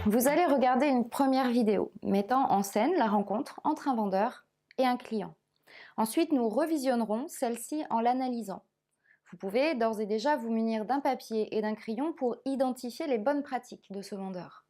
Vous allez regarder une première vidéo mettant en scène la rencontre entre un vendeur et un client. Ensuite, nous revisionnerons celle-ci en l'analysant. Vous pouvez d'ores et déjà vous munir d'un papier et d'un crayon pour identifier les bonnes pratiques de ce vendeur.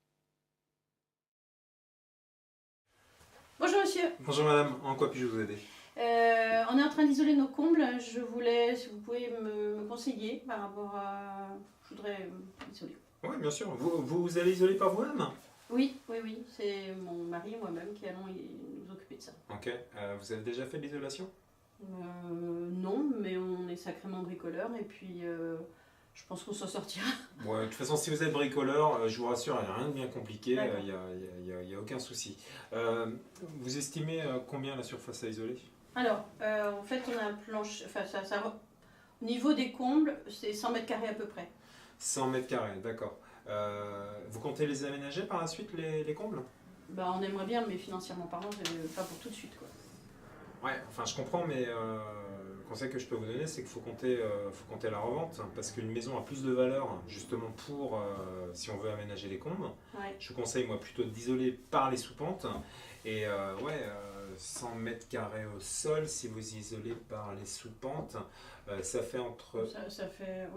Bonjour monsieur. Bonjour madame, en quoi puis-je vous aider? On est en train d'isoler nos combles. Je voulais, si vous pouvez me conseiller par rapport à... Je voudrais isoler. Oui, bien sûr. Vous allez isoler par vous-même? Oui. C'est mon mari et moi-même qui allons nous occuper de ça. Ok. Vous avez déjà fait de l'isolation? Non, mais on est sacrément bricoleurs et puis je pense qu'on s'en sortira. Ouais, de toute façon, si vous êtes bricoleur, je vous rassure, il n'y a rien de bien compliqué, D'accord. il n'y a aucun souci. Vous estimez combien la surface à isoler? Alors, en fait, on a un plancher... Enfin, au niveau des combles, c'est 100 mètres carrés à peu près. 100 mètres carrés, d'accord. Vous comptez les aménager par la suite, les combles? Bah, on aimerait bien, mais financièrement parlant, pas pour tout de suite, quoi. Ouais, enfin je comprends, mais le conseil que je peux vous donner, c'est qu'il faut compter la revente, parce qu'une maison a plus de valeur, justement pour, si on veut aménager les combles. Ouais. Je vous conseille moi plutôt d'isoler par les sous-pentes, et 100 mètres carrés au sol, si vous isolez par les sous-pentes, ça fait entre... Ça fait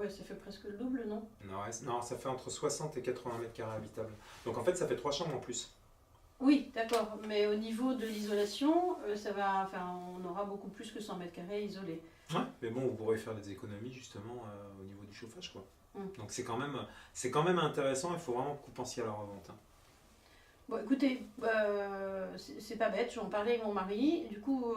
presque le double, non? Non, ça fait entre 60 et 80 mètres carrés habitables. Donc en fait, ça fait 3 chambres en plus. Oui, d'accord, mais au niveau de l'isolation, on aura beaucoup plus que 100 mètres carrés isolés. Ouais, mais bon, vous pourrez faire des économies justement au niveau du chauffage, quoi. Donc c'est quand même intéressant, il faut vraiment que vous pensiez à la revente. Hein. Bon, écoutez, c'est pas bête, je vais en parler avec mon mari. Du coup,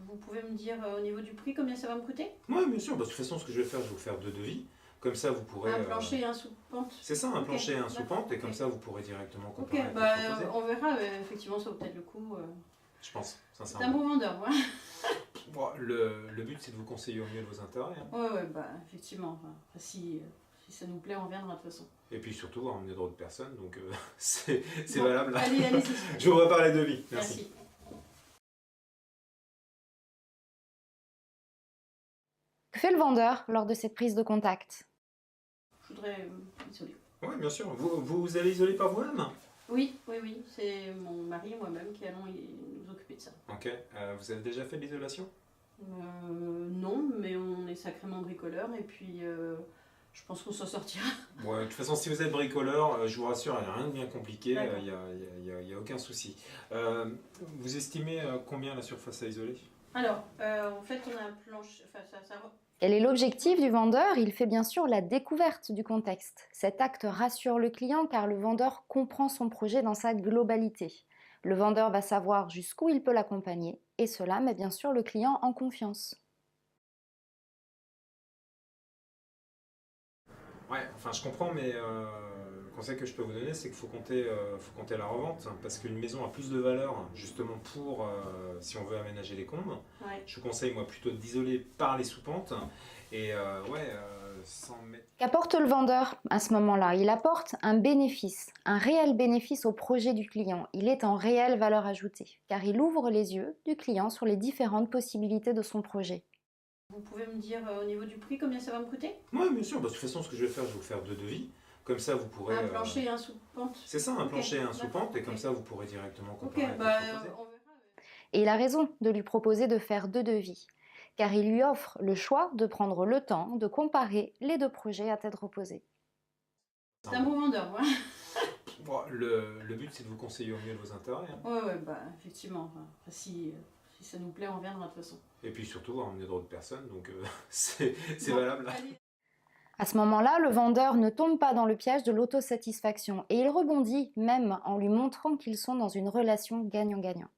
vous pouvez me dire au niveau du prix combien ça va me coûter? Oui, bien sûr, de toute façon, ce que je vais faire, je vais vous faire 2 devis. Comme ça, vous pourrez... Un plancher et un sous-pente. C'est ça, un plancher et un sous-pente, et comme ça, vous pourrez directement comparer. Ok, on verra, effectivement, ça vaut peut-être le coup. Je pense, C'est un sincèrement. bon vendeur, ouais. Bon, le but, c'est de vous conseiller au mieux de vos intérêts. Hein. Ouais, effectivement. Enfin, si ça nous plaît, on viendra de toute façon. Et puis surtout, vous ramener d'autres personnes, donc c'est valable. Allez, je vous prépare les devis. Merci. Que fait le vendeur lors de cette prise de contact? Je voudrais isoler. Oui, bien sûr. Vous allez isoler par vous-même? Oui. C'est mon mari et moi-même qui allons nous occuper de ça. Ok. Vous avez déjà fait de l'isolation? Non, mais on est sacrément bricoleurs et puis je pense qu'on s'en sortira. Ouais, de toute façon, si vous êtes bricoleur, je vous rassure, il n'y a rien de bien compliqué, il n'y a aucun souci. Vous estimez combien la surface à isoler? Alors, en fait, on a un plancher... Quel est l'objectif du vendeur? Il fait bien sûr la découverte du contexte. Cet acte rassure le client car le vendeur comprend son projet dans sa globalité. Le vendeur va savoir jusqu'où il peut l'accompagner et cela met bien sûr le client en confiance. Ouais, enfin je comprends, mais le conseil que je peux vous donner, c'est qu'il faut compter la revente, parce qu'une maison a plus de valeur, justement pour, si on veut aménager les combles. Ouais. Je vous conseille moi plutôt d'isoler par les sous-pentes, et 100 mètres... Qu'apporte le vendeur à ce moment-là? Il apporte un bénéfice, un réel bénéfice au projet du client. Il est en réelle valeur ajoutée, car il ouvre les yeux du client sur les différentes possibilités de son projet. Vous pouvez me dire au niveau du prix combien ça va me coûter? Oui, bien sûr. De toute façon, ce que je vais faire, je vais vous faire 2 devis. Comme ça, vous pourrez... Un plancher et un sous-pente. C'est ça, un plancher et un sous-pente, et comme ça, vous pourrez directement comparer. On verra. Et il a raison de lui proposer de faire 2 devis, car il lui offre le choix de prendre le temps de comparer les 2 projets à tête reposée. C'est un bon vendeur, ouais. Bon, le but, c'est de vous conseiller au mieux de vos intérêts. Hein. Ouais, effectivement. Enfin, si ça nous plaît, on viendra de toute façon. Et puis surtout, vous ramener d'autres personnes, donc c'est valable. Allez. À ce moment-là, le vendeur ne tombe pas dans le piège de l'autosatisfaction et il rebondit même en lui montrant qu'ils sont dans une relation gagnant-gagnant.